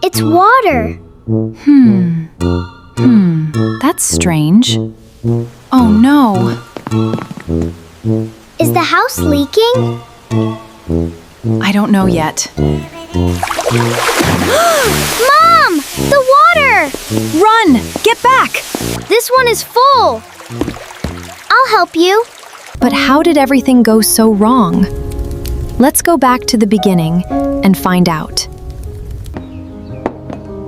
It's water. That's strange. Oh no. Is the house leaking? I don't know yet. Mom! The water! Run! Get back! This one is full. I'll help you. But how did everything go so wrong? Let's go back to the beginning and find out.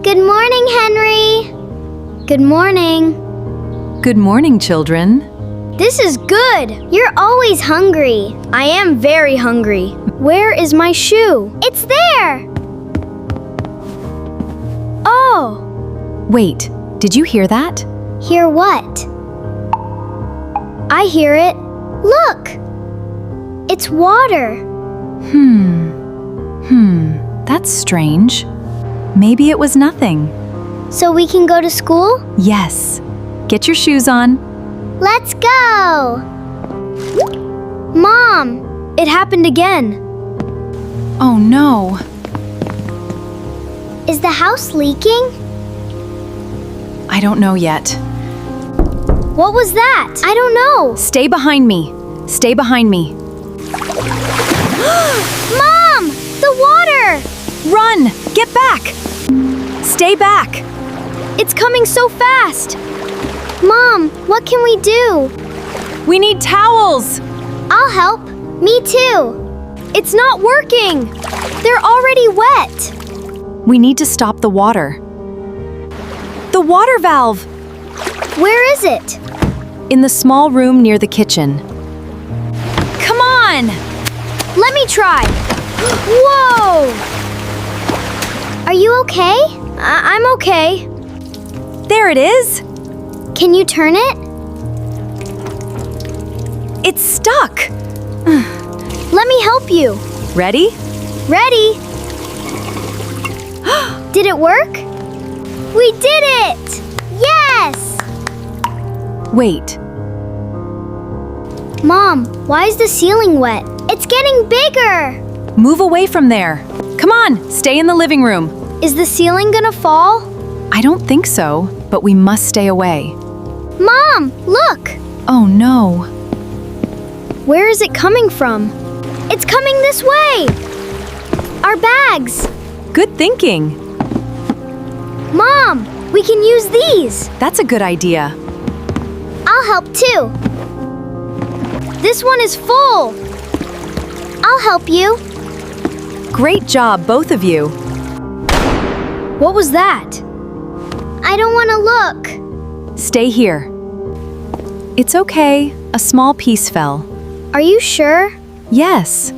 Good morning, Henry. Good morning. Good morning, children. This is good. You're always hungry. I am very hungry. Where is my shoe? It's there. Oh. Wait, did you hear that? Hear what? I hear it. Look. It's water. That's strange. Maybe it was nothing. So we can go to school? Yes. Get your shoes on. Let's go. Mom, it happened again. Oh no. Is the house leaking? I don't know yet. What was that? I don't know. Stay behind me. Stay behind me. Mom, the water! Run! Get back! Stay back! It's coming so fast. Mom, what can we do? We need towels! I'll help. Me too. It's not working. They're already wet. We need to stop the water. The water valve! Where is it? In the small room near the kitchen. Come on! Let me try. Whoa! Are you okay? I'm okay. There it is! Can you turn it? It's stuck! Let me help you. Ready? Ready? Did it work? We did it! Yes! Wait, Mom, why is the ceiling wet? It's getting bigger! move away from there. Come on, stay in the living room. Is the ceiling gonna fall? I don't think so, but we must stay away. Mom, look! Oh no. Where is it coming from? It's coming this way! Our bags! Good thinking. Mom, we can use these! That's a good idea. I'll help too. This one is full. I'll help you. Great job, both of you. What was that? I don't want to look. Stay here. It's okay, a small piece fell. Are you sure? Yes,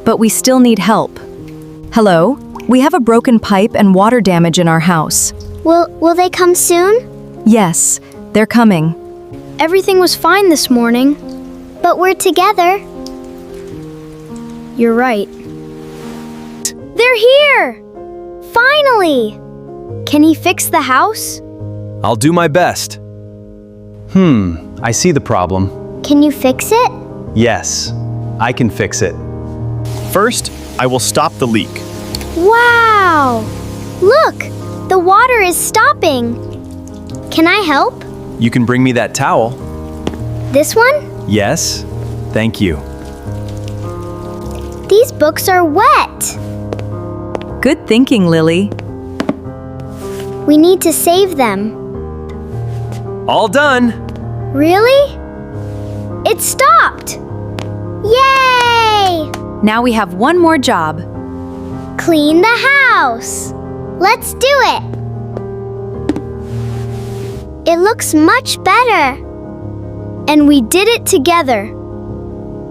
but we still need help. Hello? We have a broken pipe and water damage in our house. Will they come soon? Yes, they're coming. Everything was fine this morning. But we're together. You're right. They're here! Finally! Can he fix the house? I'll do my best. I see the problem. Can you fix it? Yes, I can fix it. First, I will stop the leak. Wow! Look! The water is stopping. Can I help? You can bring me that towel. This one? Yes, thank you. These books are wet. Good thinking, Lily. We need to save them. All done. Really? It stopped! Yay! Now we have one more job. Clean the house. Let's do it. It looks much better. And we did it together.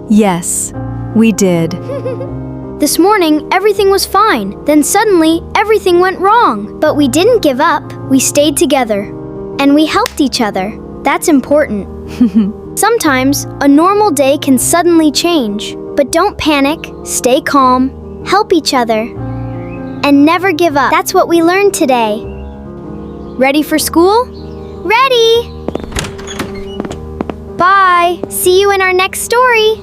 Yes, we did. This morning, everything was fine. Then suddenly, everything went wrong. But we didn't give up. We stayed together. And we helped each other. That's important. Sometimes, a normal day can suddenly change. But don't panic. Stay calm. Help each other. And never give up. That's what we learned today. Ready for school? Ready! Bye. See you in our next story.